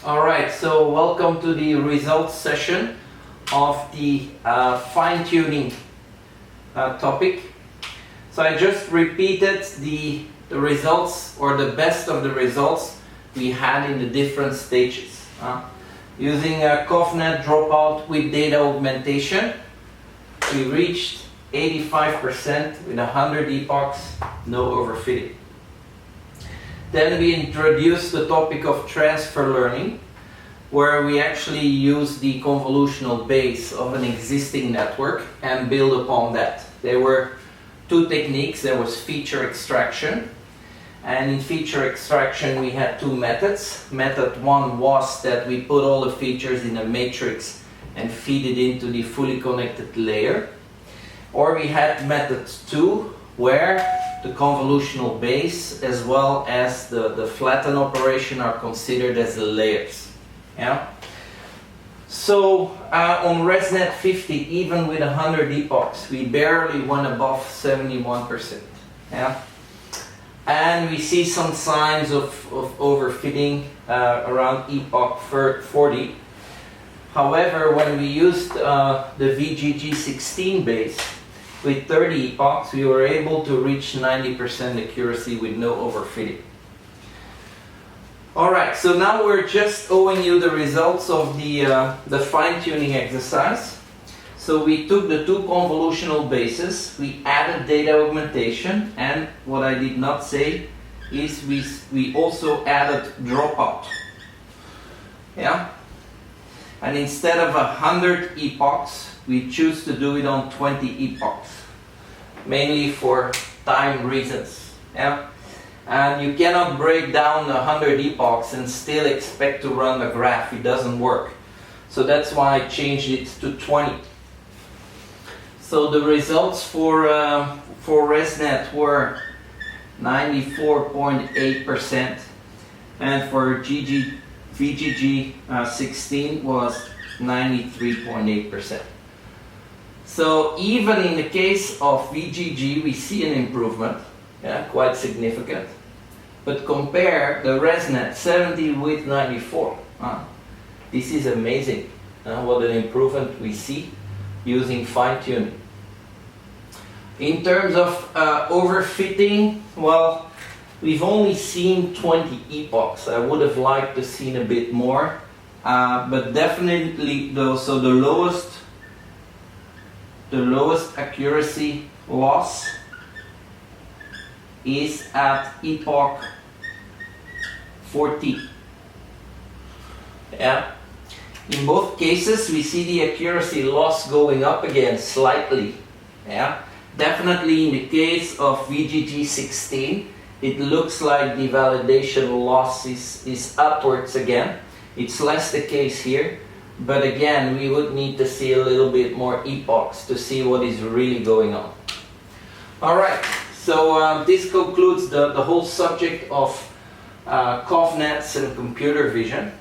Alright, so welcome to the results session of the fine-tuning topic. So I just repeated the results, or the best of the results we had in the different stages. Using a COVNET dropout with data augmentation, we reached 85% with 100 epochs, no overfitting. Then we introduced the topic of transfer learning, where we actually use the convolutional base of an existing network and build upon that. There were two techniques. There was feature extraction, and in feature extraction we had two methods. Method one was that we put all the features in a matrix and feed it into the fully connected layer. Or we had method two, where the convolutional base as well as the flatten operation are considered as the layers. Yeah. So on ResNet 50, even with 100 epochs, we barely went above 71%. Yeah. And we see some signs of overfitting around epoch 40. However, when we used the VGG16 base with 30 epochs, we were able to reach 90% accuracy with no overfitting. Alright, so now we're just showing you the results of the fine-tuning exercise. So we took the two convolutional bases, we added data augmentation, and what I did not say is we also added dropout. Yeah? And instead of 100 epochs, we choose to do it on 20 epochs, mainly for time reasons. Yeah? And you cannot break down 100 epochs and still expect to run a graph. It doesn't work. So that's why I changed it to 20. So the results for ResNet were 94.8%, and for VGG16 was 93.8%. So even in the case of VGG, we see an improvement, quite significant. But compare the ResNet 70 with 94. This is amazing, what an improvement we see using fine-tuning. In terms of overfitting, well, we've only seen 20 epochs. I would have liked to seen a bit more, but definitely though, so the lowest accuracy loss is at epoch 40. Yeah. In both cases, we see the accuracy loss going up again slightly. Yeah. Definitely in the case of VGG16, it looks like the validation loss is upwards again. It's less the case here, but again, we would need to see a little bit more epochs to see what is really going on. Alright, so this concludes the whole subject of COVNETs and computer vision.